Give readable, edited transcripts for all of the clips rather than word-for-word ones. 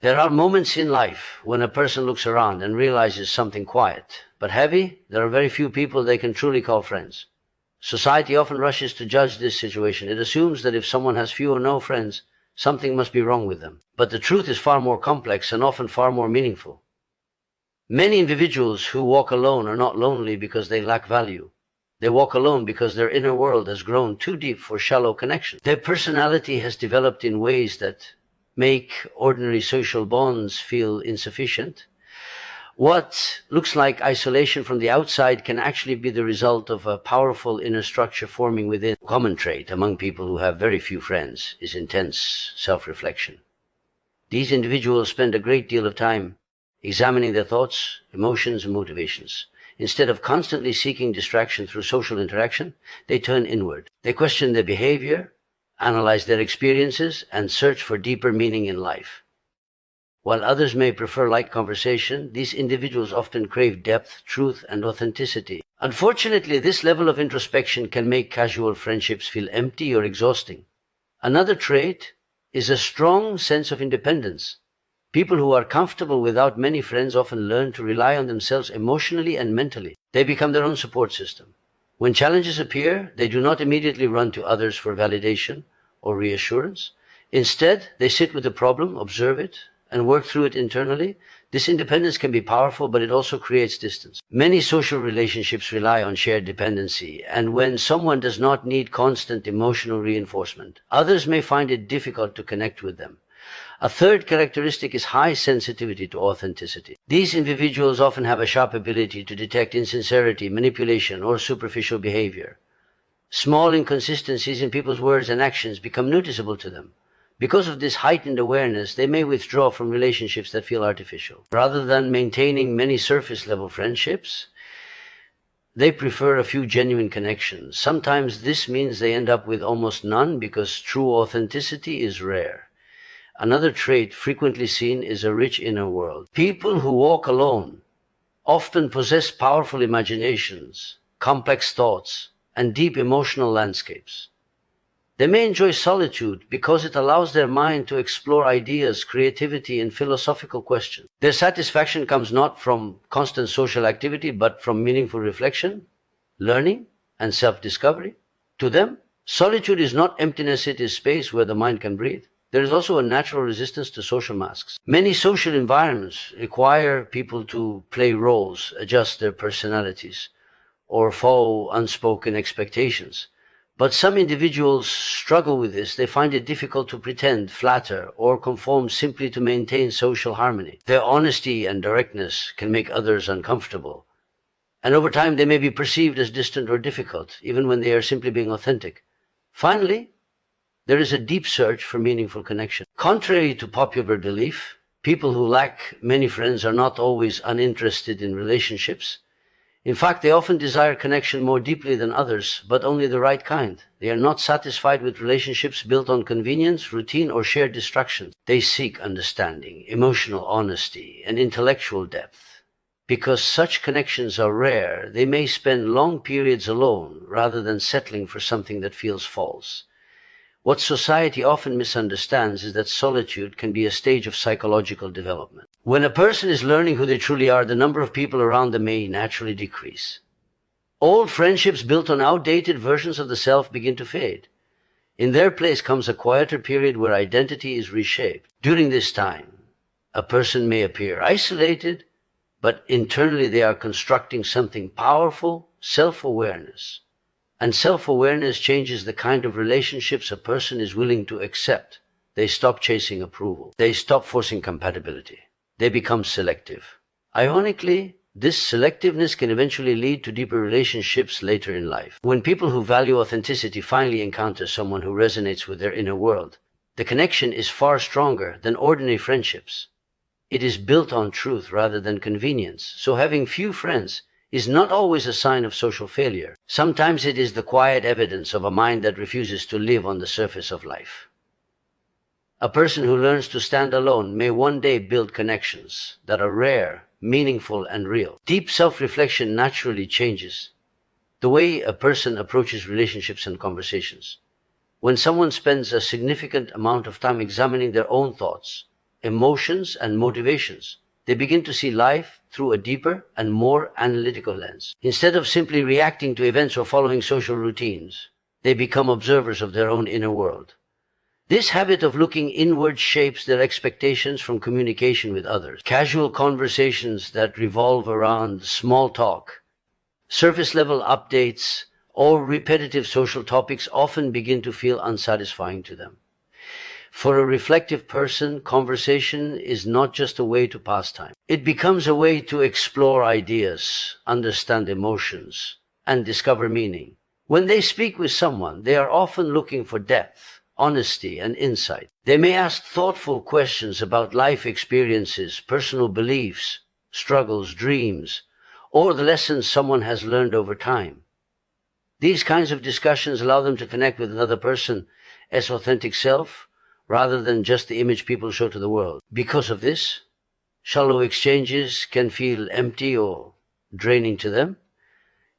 There are moments in life when a person looks around and realizes something quiet but heavy. There are very few people they can truly call friends. Society often rushes to judge this situation. It assumes that if someone has few or no friends, something must be wrong with them. But the truth is far more complex and often far more meaningful. Many individuals who walk alone are not lonely because they lack value. They walk alone because their inner world has grown too deep for shallow connection. Their personality has developed in ways that make ordinary social bonds feel insufficient. What looks like isolation from the outside can actually be the result of a powerful inner structure forming within. A common trait among people who have very few friends is intense self-reflection. These individuals spend a great deal of time examining their thoughts, emotions, and motivations. Instead of constantly seeking distraction through social interaction, they turn inward. They question their behavior, analyze their experiences, and search for deeper meaning in life. While others may prefer light conversation, these individuals often crave depth, truth, and authenticity. Unfortunately, this level of introspection can make casual friendships feel empty or exhausting. Another trait is a strong sense of independence. People who are comfortable without many friends often learn to rely on themselves emotionally and mentally. They become their own support system. When challenges appear, they do not immediately run to others for validation or reassurance. Instead, they sit with the problem, observe it, and work through it internally. This independence can be powerful, but it also creates distance. Many social relationships rely on shared dependency, and when someone does not need constant emotional reinforcement, others may find it difficult to connect with them. A third characteristic is high sensitivity to authenticity. These individuals often have a sharp ability to detect insincerity, manipulation, or superficial behavior. Small inconsistencies in people's words and actions become noticeable to them. Because of this heightened awareness, they may withdraw from relationships that feel artificial. Rather than maintaining many surface-level friendships, they prefer a few genuine connections. Sometimes this means they end up with almost none because true authenticity is rare. Another trait frequently seen is a rich inner world. People who walk alone often possess powerful imaginations, complex thoughts, and deep emotional landscapes. They may enjoy solitude because it allows their mind to explore ideas, creativity, and philosophical questions. Their satisfaction comes not from constant social activity, but from meaningful reflection, learning, and self-discovery. To them, solitude is not emptiness, it is space where the mind can breathe. There is also a natural resistance to social masks. Many social environments require people to play roles, adjust their personalities, or follow unspoken expectations. But some individuals struggle with this. They find it difficult to pretend, flatter, or conform simply to maintain social harmony. Their honesty and directness can make others uncomfortable. And over time, they may be perceived as distant or difficult, even when they are simply being authentic. Finally, there is a deep search for meaningful connection. Contrary to popular belief, people who lack many friends are not always uninterested in relationships. In fact, they often desire connection more deeply than others, but only the right kind. They are not satisfied with relationships built on convenience, routine, or shared distractions. They seek understanding, emotional honesty, and intellectual depth. Because such connections are rare, they may spend long periods alone rather than settling for something that feels false. What society often misunderstands is that solitude can be a stage of psychological development. When a person is learning who they truly are, the number of people around them may naturally decrease. Old friendships built on outdated versions of the self begin to fade. In their place comes a quieter period where identity is reshaped. During this time, a person may appear isolated, but internally they are constructing something powerful, self-awareness. And self-awareness changes the kind of relationships a person is willing to accept. They stop chasing approval. They stop forcing compatibility. They become selective. Ironically, this selectiveness can eventually lead to deeper relationships later in life. When people who value authenticity finally encounter someone who resonates with their inner world, the connection is far stronger than ordinary friendships. It is built on truth rather than convenience. So having few friends is not always a sign of social failure. Sometimes it is the quiet evidence of a mind that refuses to live on the surface of life. A person who learns to stand alone may one day build connections that are rare, meaningful, and real. Deep self-reflection naturally changes the way a person approaches relationships and conversations. When someone spends a significant amount of time examining their own thoughts, emotions, and motivations. They begin to see life through a deeper and more analytical lens. Instead of simply reacting to events or following social routines, they become observers of their own inner world. This habit of looking inward shapes their expectations from communication with others. Casual conversations that revolve around small talk, surface-level updates, or repetitive social topics often begin to feel unsatisfying to them. For a reflective person, conversation is not just a way to pass time. It becomes a way to explore ideas, understand emotions, and discover meaning. When they speak with someone, they are often looking for depth, honesty, and insight. They may ask thoughtful questions about life experiences, personal beliefs, struggles, dreams, or the lessons someone has learned over time. These kinds of discussions allow them to connect with another person as authentic self, rather than just the image people show to the world. Because of this, shallow exchanges can feel empty or draining to them,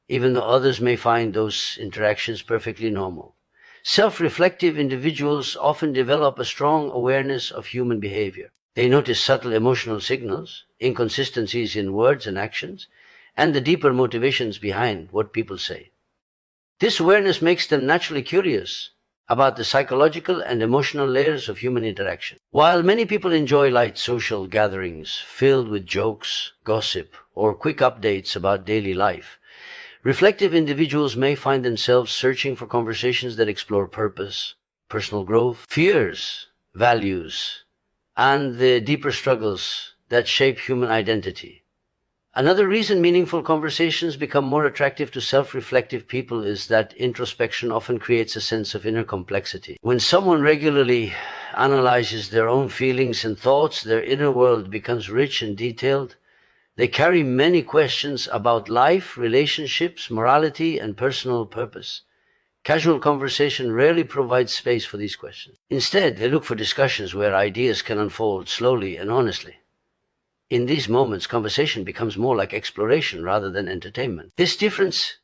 even though others may find those interactions perfectly normal. Self-reflective individuals often develop a strong awareness of human behavior. They notice subtle emotional signals, inconsistencies in words and actions, and the deeper motivations behind what people say. This awareness makes them naturally curious about the psychological and emotional layers of human interaction. While many people enjoy light social gatherings filled with jokes, gossip, or quick updates about daily life, reflective individuals may find themselves searching for conversations that explore purpose, personal growth, fears, values, and the deeper struggles that shape human identity. Another reason meaningful conversations become more attractive to self-reflective people is that introspection often creates a sense of inner complexity. When someone regularly analyzes their own feelings and thoughts, their inner world becomes rich and detailed. They carry many questions about life, relationships, morality, and personal purpose. Casual conversation rarely provides space for these questions. Instead, they look for discussions where ideas can unfold slowly and honestly. In these moments, conversation becomes more like exploration rather than entertainment. This difference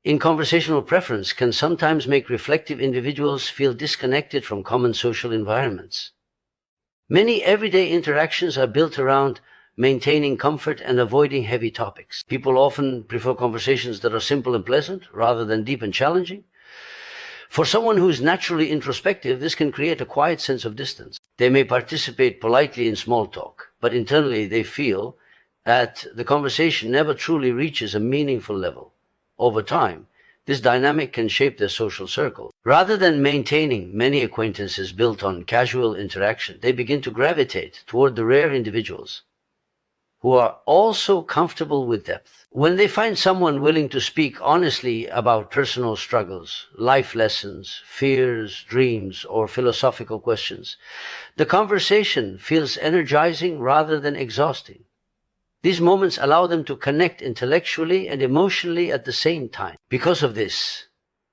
in conversational preference can sometimes make reflective individuals feel disconnected from common social environments. Many everyday interactions are built around maintaining comfort and avoiding heavy topics. People often prefer conversations that are simple and pleasant rather than deep and challenging. For someone who is naturally introspective, this can create a quiet sense of distance. They may participate politely in small talk, but internally they feel that the conversation never truly reaches a meaningful level. Over time, this dynamic can shape their social circle. Rather than maintaining many acquaintances built on casual interaction, they begin to gravitate toward the rare individuals who are also comfortable with depth. When they find someone willing to speak honestly about personal struggles, life lessons, fears, dreams, or philosophical questions, the conversation feels energizing rather than exhausting. These moments allow them to connect intellectually and emotionally at the same time. Because of this,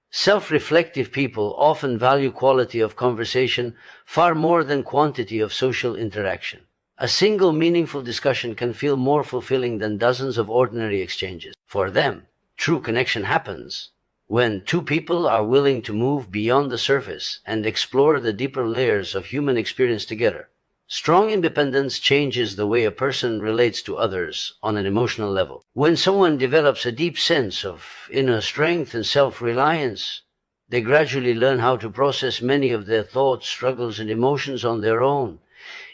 self-reflective people often value quality of conversation far more than quantity of social interaction. A single meaningful discussion can feel more fulfilling than dozens of ordinary exchanges. For them, true connection happens when two people are willing to move beyond the surface and explore the deeper layers of human experience together. Strong independence changes the way a person relates to others on an emotional level. When someone develops a deep sense of inner strength and self-reliance, they gradually learn how to process many of their thoughts, struggles, and emotions on their own.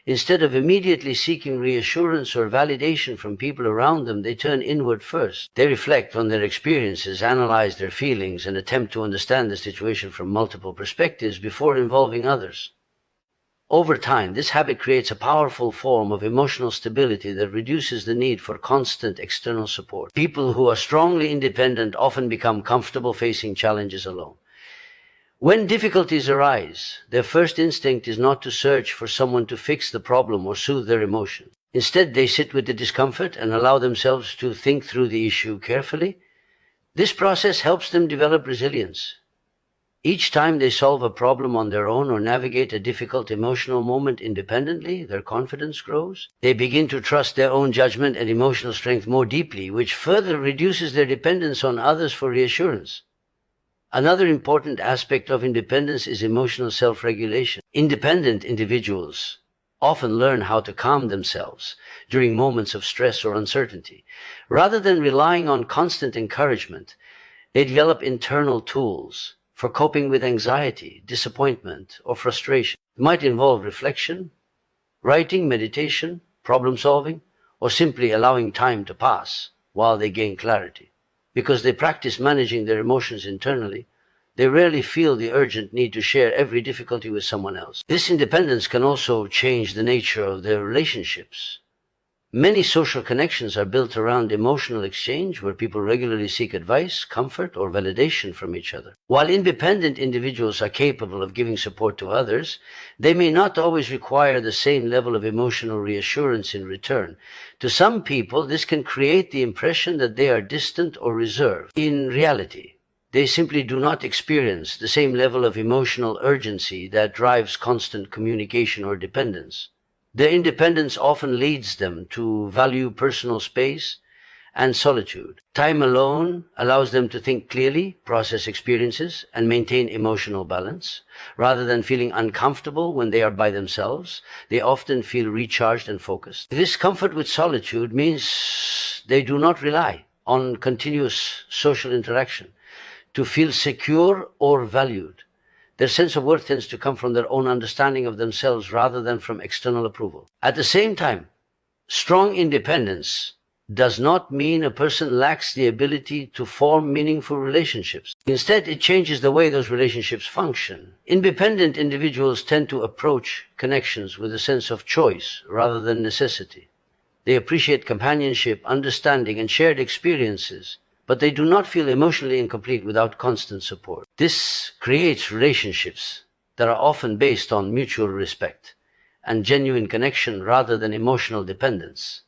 Instead of immediately seeking reassurance or validation from people around them, they turn inward first. They reflect on their experiences, analyze their feelings, and attempt to understand the situation from multiple perspectives before involving others. Over time, this habit creates a powerful form of emotional stability that reduces the need for constant external support. People who are strongly independent often become comfortable facing challenges alone. When difficulties arise, their first instinct is not to search for someone to fix the problem or soothe their emotions. Instead, they sit with the discomfort and allow themselves to think through the issue carefully. This process helps them develop resilience. Each time they solve a problem on their own or navigate a difficult emotional moment independently, their confidence grows. They begin to trust their own judgment and emotional strength more deeply, which further reduces their dependence on others for reassurance. Another important aspect of independence is emotional self-regulation. Independent individuals often learn how to calm themselves during moments of stress or uncertainty. Rather than relying on constant encouragement, they develop internal tools for coping with anxiety, disappointment, or frustration. It might involve reflection, writing, meditation, problem solving, or simply allowing time to pass while they gain clarity. Because they practice managing their emotions internally, they rarely feel the urgent need to share every difficulty with someone else. This independence can also change the nature of their relationships. Many social connections are built around emotional exchange, where people regularly seek advice, comfort, or validation from each other. While independent individuals are capable of giving support to others, they may not always require the same level of emotional reassurance in return. To some people, this can create the impression that they are distant or reserved. In reality, they simply do not experience the same level of emotional urgency that drives constant communication or dependence. Their independence often leads them to value personal space and solitude. Time alone allows them to think clearly, process experiences, and maintain emotional balance. Rather than feeling uncomfortable when they are by themselves, they often feel recharged and focused. This comfort with solitude means they do not rely on continuous social interaction to feel secure or valued. Their sense of worth tends to come from their own understanding of themselves rather than from external approval. At the same time, strong independence does not mean a person lacks the ability to form meaningful relationships. Instead, it changes the way those relationships function. Independent individuals tend to approach connections with a sense of choice rather than necessity. They appreciate companionship, understanding, and shared experiences, but they do not feel emotionally incomplete without constant support. This creates relationships that are often based on mutual respect and genuine connection rather than emotional dependence.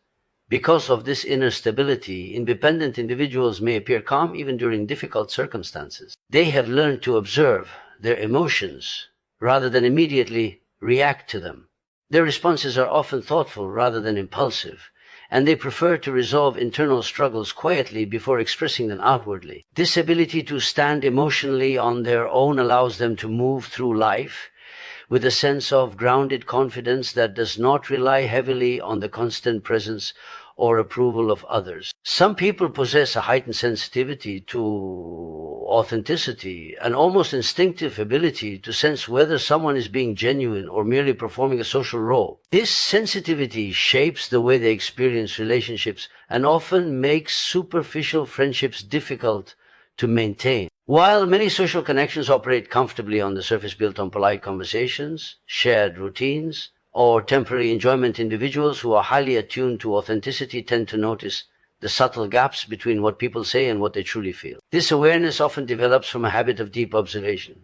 Because of this inner stability, independent individuals may appear calm even during difficult circumstances. They have learned to observe their emotions rather than immediately react to them. Their responses are often thoughtful rather than impulsive, and they prefer to resolve internal struggles quietly before expressing them outwardly. This ability to stand emotionally on their own allows them to move through life with a sense of grounded confidence that does not rely heavily on the constant presence or approval of others. Some people possess a heightened sensitivity to authenticity, an almost instinctive ability to sense whether someone is being genuine or merely performing a social role. This sensitivity shapes the way they experience relationships and often makes superficial friendships difficult to maintain. While many social connections operate comfortably on the surface built on polite conversations, shared routines, or temporary enjoyment, individuals who are highly attuned to authenticity tend to notice the subtle gaps between what people say and what they truly feel. This awareness often develops from a habit of deep observation.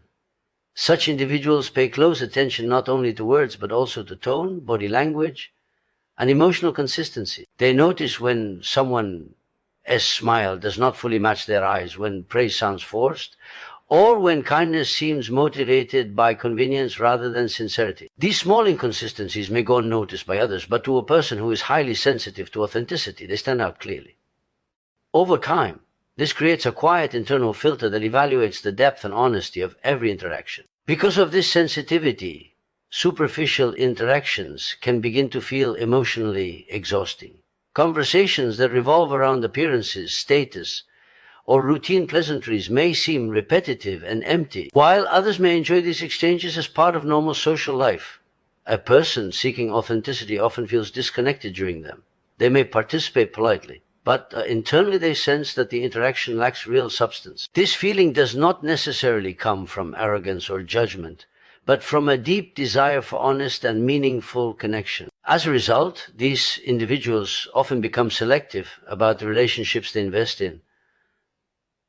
Such individuals pay close attention not only to words but also to tone, body language, and emotional consistency. They notice when someone's smile does not fully match their eyes, when praise sounds forced, or when kindness seems motivated by convenience rather than sincerity. These small inconsistencies may go unnoticed by others, but to a person who is highly sensitive to authenticity, they stand out clearly. Over time, this creates a quiet internal filter that evaluates the depth and honesty of every interaction. Because of this sensitivity, superficial interactions can begin to feel emotionally exhausting. Conversations that revolve around appearances, status, or routine pleasantries may seem repetitive and empty, while others may enjoy these exchanges as part of normal social life. A person seeking authenticity often feels disconnected during them. They may participate politely, but internally they sense that the interaction lacks real substance. This feeling does not necessarily come from arrogance or judgment, but from a deep desire for honest and meaningful connection. As a result, these individuals often become selective about the relationships they invest in.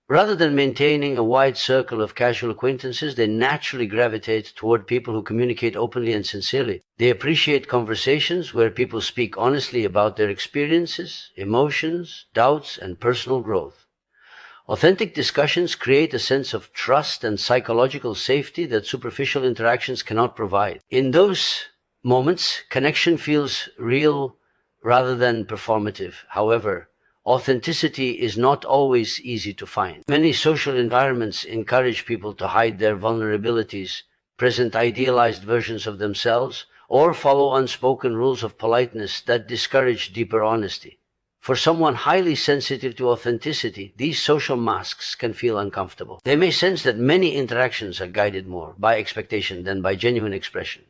Rather than maintaining a wide circle of casual acquaintances, they naturally gravitate toward people who communicate openly and sincerely. They appreciate conversations where people speak honestly about their experiences, emotions, doubts, and personal growth. Authentic discussions create a sense of trust and psychological safety that superficial interactions cannot provide. In those moments, connection feels real rather than performative. However, authenticity is not always easy to find. Many social environments encourage people to hide their vulnerabilities, present idealized versions of themselves, or follow unspoken rules of politeness that discourage deeper honesty. For someone highly sensitive to authenticity, these social masks can feel uncomfortable. They may sense that many interactions are guided more by expectation than by genuine expression.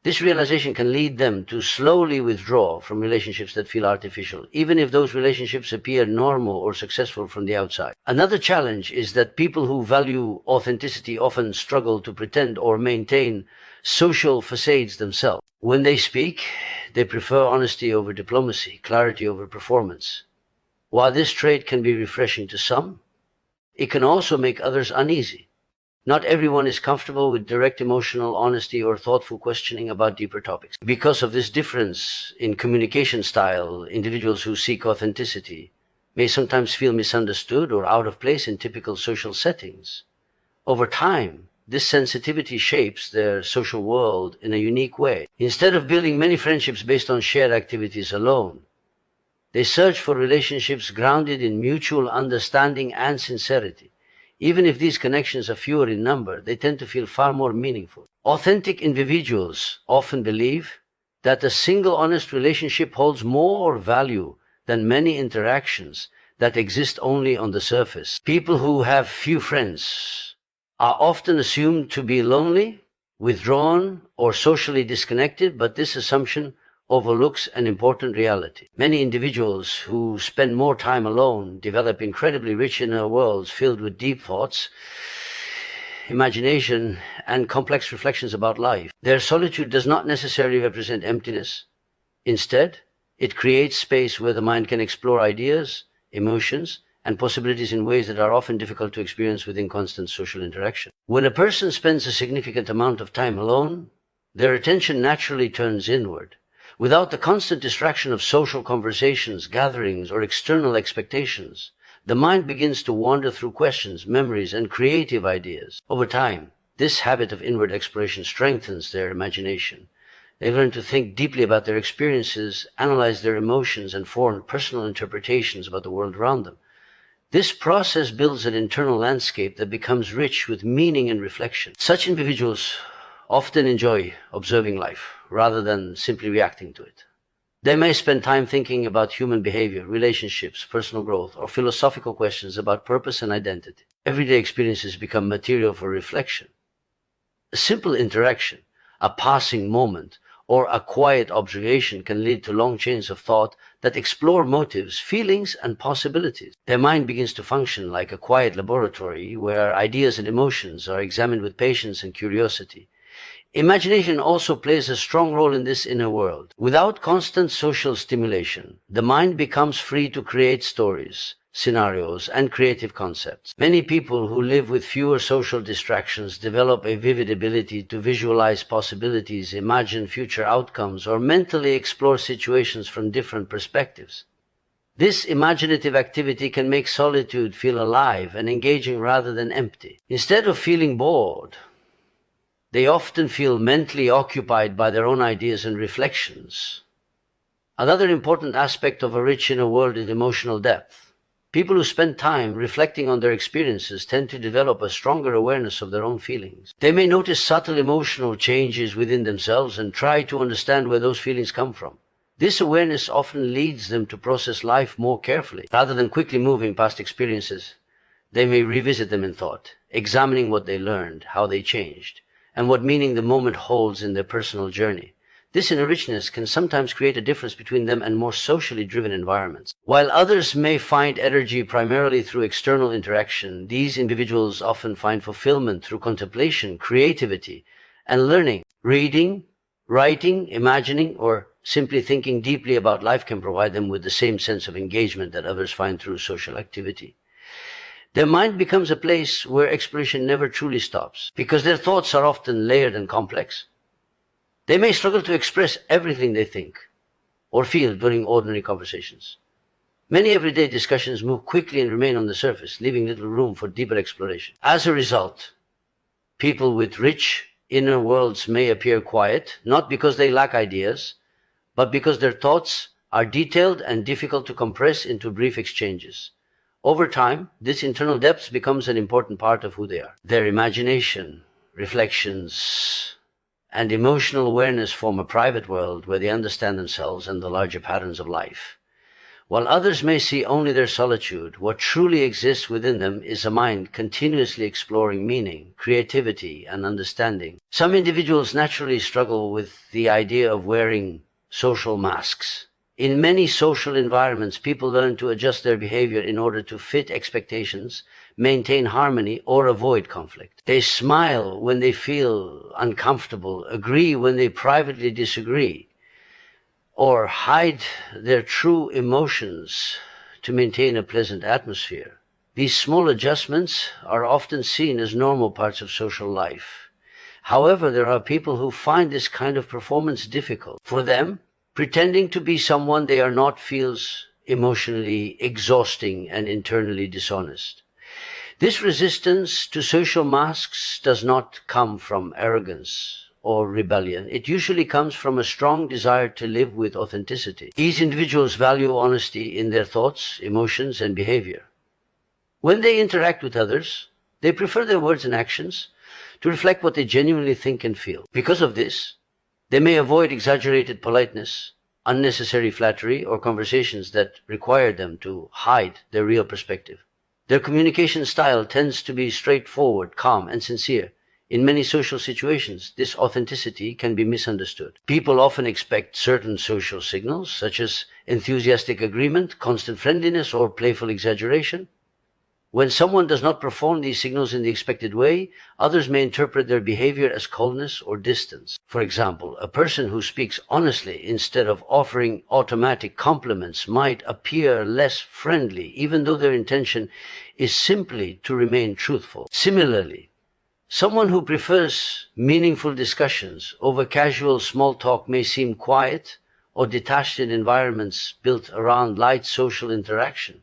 This realization can lead them to slowly withdraw from relationships that feel artificial, even if those relationships appear normal or successful from the outside. Another challenge is that people who value authenticity often struggle to pretend or maintain social facades themselves. When they speak, they prefer honesty over diplomacy, clarity over performance. While this trait can be refreshing to some, it can also make others uneasy. Not everyone is comfortable with direct emotional honesty or thoughtful questioning about deeper topics. Because of this difference in communication style, individuals who seek authenticity may sometimes feel misunderstood or out of place in typical social settings. Over time, this sensitivity shapes their social world in a unique way. Instead of building many friendships based on shared activities alone, they search for relationships grounded in mutual understanding and sincerity. Even if these connections are fewer in number, they tend to feel far more meaningful. Authentic individuals often believe that a single honest relationship holds more value than many interactions that exist only on the surface. People who have few friends are often assumed to be lonely, withdrawn, or socially disconnected, but this assumption overlooks an important reality. Many individuals who spend more time alone develop incredibly rich inner worlds filled with deep thoughts, imagination, and complex reflections about life. Their solitude does not necessarily represent emptiness. Instead, it creates space where the mind can explore ideas, emotions, and possibilities in ways that are often difficult to experience within constant social interaction. When a person spends a significant amount of time alone, their attention naturally turns inward. Without the constant distraction of social conversations, gatherings, or external expectations, the mind begins to wander through questions, memories, and creative ideas. Over time, this habit of inward exploration strengthens their imagination. They learn to think deeply about their experiences, analyze their emotions, and form personal interpretations about the world around them. This process builds an internal landscape that becomes rich with meaning and reflection. Such individuals often enjoy observing life rather than simply reacting to it. They may spend time thinking about human behavior, relationships, personal growth, or philosophical questions about purpose and identity. Everyday experiences become material for reflection. A simple interaction, a passing moment, or a quiet observation can lead to long chains of thought that explore motives, feelings, and possibilities. Their mind begins to function like a quiet laboratory where ideas and emotions are examined with patience and curiosity. Imagination also plays a strong role in this inner world. Without constant social stimulation, the mind becomes free to create stories, scenarios, and creative concepts. Many people who live with fewer social distractions develop a vivid ability to visualize possibilities, imagine future outcomes, or mentally explore situations from different perspectives. This imaginative activity can make solitude feel alive and engaging rather than empty. Instead of feeling bored, they often feel mentally occupied by their own ideas and reflections. Another important aspect of a rich inner world is emotional depth. People who spend time reflecting on their experiences tend to develop a stronger awareness of their own feelings. They may notice subtle emotional changes within themselves and try to understand where those feelings come from. This awareness often leads them to process life more carefully. Rather than quickly moving past experiences, they may revisit them in thought, examining what they learned, how they changed, and what meaning the moment holds in their personal journey. This inner richness can sometimes create a difference between them and more socially driven environments. While others may find energy primarily through external interaction, these individuals often find fulfillment through contemplation, creativity, and learning. Reading, writing, imagining, or simply thinking deeply about life can provide them with the same sense of engagement that others find through social activity. Their mind becomes a place where exploration never truly stops. Because their thoughts are often layered and complex, they may struggle to express everything they think or feel during ordinary conversations. Many everyday discussions move quickly and remain on the surface, leaving little room for deeper exploration. As a result, people with rich inner worlds may appear quiet, not because they lack ideas, but because their thoughts are detailed and difficult to compress into brief exchanges. Over time, this internal depth becomes an important part of who they are. Their imagination, reflections, and emotional awareness form a private world where they understand themselves and the larger patterns of life. While others may see only their solitude, what truly exists within them is a mind continuously exploring meaning, creativity, and understanding. Some individuals naturally struggle with the idea of wearing social masks. In many social environments, people learn to adjust their behavior in order to fit expectations, maintain harmony, or avoid conflict. They smile when they feel uncomfortable, agree when they privately disagree, or hide their true emotions to maintain a pleasant atmosphere. These small adjustments are often seen as normal parts of social life. However, there are people who find this kind of performance difficult. For them, pretending to be someone they are not feels emotionally exhausting and internally dishonest. This resistance to social masks does not come from arrogance or rebellion. It usually comes from a strong desire to live with authenticity. These individuals value honesty in their thoughts, emotions, and behavior. When they interact with others, they prefer their words and actions to reflect what they genuinely think and feel. Because of this, they may avoid exaggerated politeness, unnecessary flattery, or conversations that require them to hide their real perspective. Their communication style tends to be straightforward, calm, and sincere. In many social situations, this authenticity can be misunderstood. People often expect certain social signals, such as enthusiastic agreement, constant friendliness, or playful exaggeration. When someone does not perform these signals in the expected way, others may interpret their behavior as coldness or distance. For example, a person who speaks honestly instead of offering automatic compliments might appear less friendly, even though their intention is simply to remain truthful. Similarly, someone who prefers meaningful discussions over casual small talk may seem quiet or detached in environments built around light social interaction.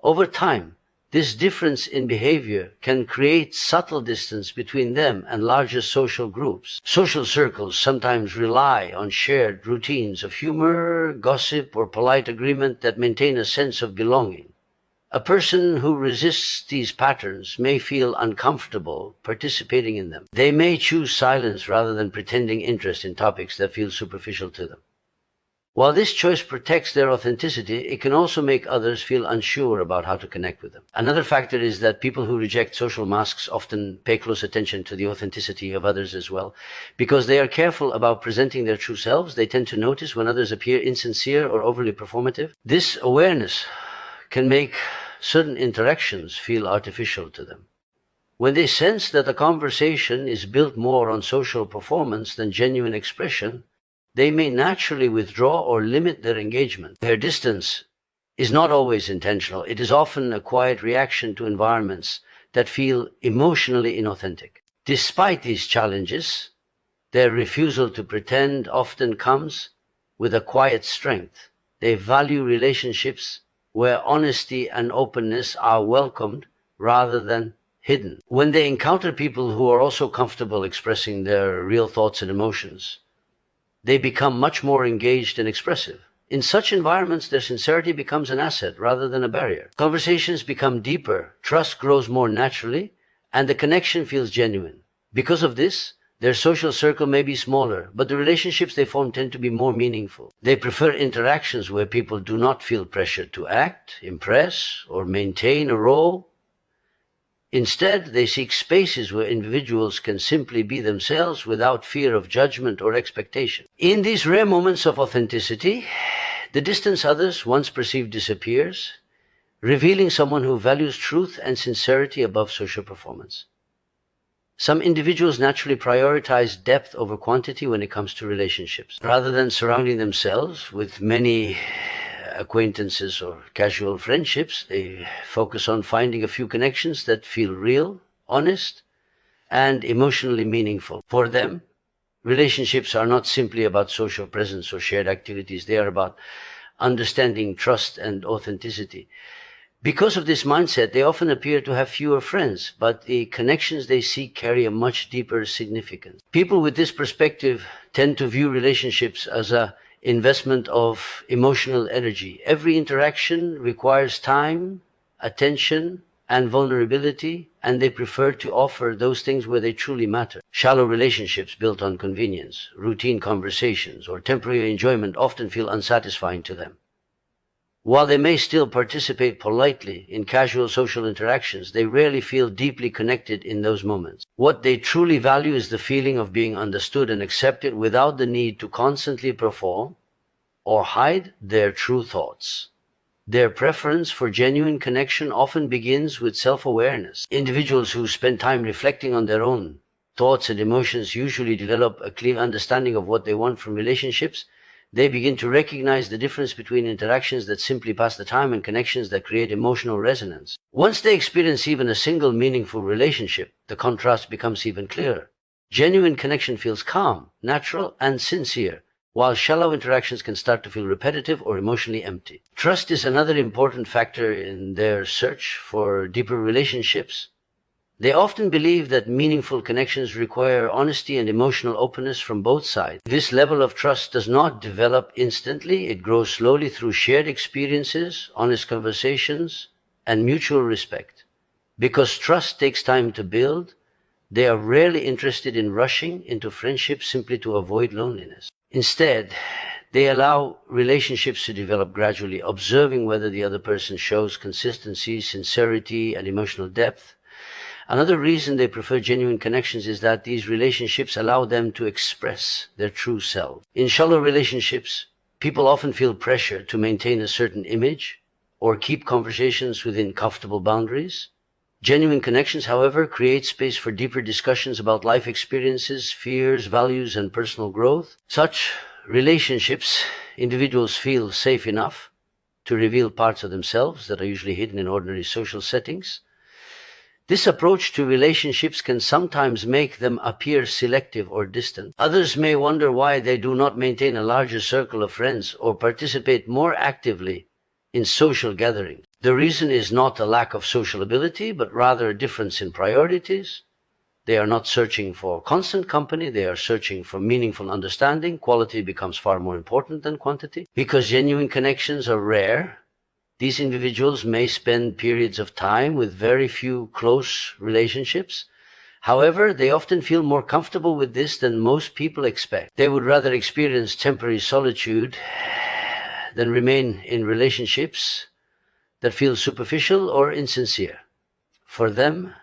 Over time, this difference in behavior can create subtle distance between them and larger social groups. Social circles sometimes rely on shared routines of humor, gossip, or polite agreement that maintain a sense of belonging. A person who resists these patterns may feel uncomfortable participating in them. They may choose silence rather than pretending interest in topics that feel superficial to them. While this choice protects their authenticity, it can also make others feel unsure about how to connect with them. Another factor is that people who reject social masks often pay close attention to the authenticity of others as well. Because they are careful about presenting their true selves, they tend to notice when others appear insincere or overly performative. This awareness can make certain interactions feel artificial to them. When they sense that a conversation is built more on social performance than genuine expression, they may naturally withdraw or limit their engagement. Their distance is not always intentional. It is often a quiet reaction to environments that feel emotionally inauthentic. Despite these challenges, their refusal to pretend often comes with a quiet strength. They value relationships where honesty and openness are welcomed rather than hidden. When they encounter people who are also comfortable expressing their real thoughts and emotions, they become much more engaged and expressive. In such environments, their sincerity becomes an asset rather than a barrier. Conversations become deeper, trust grows more naturally, and the connection feels genuine. Because of this, their social circle may be smaller, but the relationships they form tend to be more meaningful. They prefer interactions where people do not feel pressured to act, impress, or maintain a role. Instead, they seek spaces where individuals can simply be themselves without fear of judgment or expectation. In these rare moments of authenticity, the distance others once perceived disappears, revealing someone who values truth and sincerity above social performance. Some individuals naturally prioritize depth over quantity when it comes to relationships. Rather than surrounding themselves with many acquaintances or casual friendships, they focus on finding a few connections that feel real, honest, and emotionally meaningful. For them, relationships are not simply about social presence or shared activities. They are about understanding, trust, and authenticity. Because of this mindset, they often appear to have fewer friends, but the connections they seek carry a much deeper significance. People with this perspective tend to view relationships as an investment of emotional energy. Every interaction requires time, attention, and vulnerability, and they prefer to offer those things where they truly matter. Shallow relationships built on convenience, routine conversations, or temporary enjoyment often feel unsatisfying to them. While they may still participate politely in casual social interactions, they rarely feel deeply connected in those moments. What they truly value is the feeling of being understood and accepted without the need to constantly perform or hide their true thoughts. Their preference for genuine connection often begins with self-awareness. Individuals who spend time reflecting on their own thoughts and emotions usually develop a clear understanding of what they want from relationships. They begin to recognize the difference between interactions that simply pass the time and connections that create emotional resonance. Once they experience even a single meaningful relationship, the contrast becomes even clearer. Genuine connection feels calm, natural, and sincere, while shallow interactions can start to feel repetitive or emotionally empty. Trust is another important factor in their search for deeper relationships. They often believe that meaningful connections require honesty and emotional openness from both sides. This level of trust does not develop instantly. It grows slowly through shared experiences, honest conversations, and mutual respect. Because trust takes time to build, they are rarely interested in rushing into friendships simply to avoid loneliness. Instead, they allow relationships to develop gradually, observing whether the other person shows consistency, sincerity, and emotional depth. Another reason they prefer genuine connections is that these relationships allow them to express their true self. In shallow relationships, people often feel pressure to maintain a certain image or keep conversations within comfortable boundaries. Genuine connections, however, create space for deeper discussions about life experiences, fears, values, and personal growth. Such relationships, individuals feel safe enough to reveal parts of themselves that are usually hidden in ordinary social settings. This approach to relationships can sometimes make them appear selective or distant. Others may wonder why they do not maintain a larger circle of friends or participate more actively in social gatherings. The reason is not a lack of social ability, but rather a difference in priorities. They are not searching for constant company, they are searching for meaningful understanding. Quality becomes far more important than quantity. Because genuine connections are rare, these individuals may spend periods of time with very few close relationships. However, they often feel more comfortable with this than most people expect. They would rather experience temporary solitude than remain in relationships that feel superficial or insincere. For them,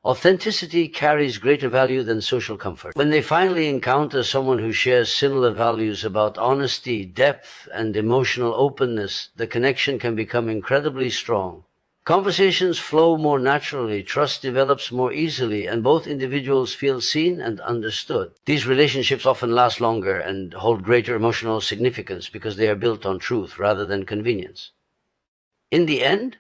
authenticity carries greater value than social comfort. When they finally encounter someone who shares similar values about honesty, depth, and emotional openness, the connection can become incredibly strong. Conversations flow more naturally, trust develops more easily, and both individuals feel seen and understood. These relationships often last longer and hold greater emotional significance because they are built on truth rather than convenience. In the end,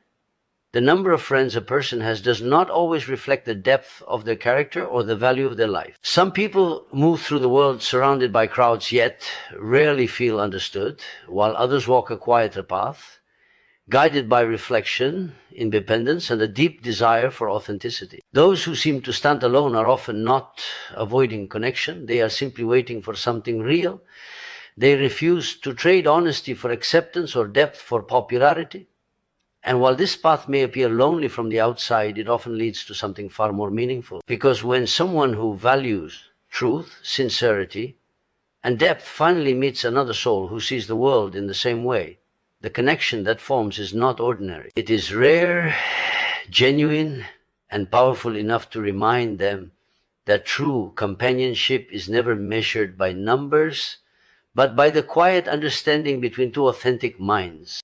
the number of friends a person has does not always reflect the depth of their character or the value of their life. Some people move through the world surrounded by crowds yet rarely feel understood, while others walk a quieter path, guided by reflection, independence, and a deep desire for authenticity. Those who seem to stand alone are often not avoiding connection. They are simply waiting for something real. They refuse to trade honesty for acceptance or depth for popularity. And while this path may appear lonely from the outside, it often leads to something far more meaningful. Because when someone who values truth, sincerity, and depth finally meets another soul who sees the world in the same way, the connection that forms is not ordinary. It is rare, genuine, and powerful enough to remind them that true companionship is never measured by numbers, but by the quiet understanding between two authentic minds.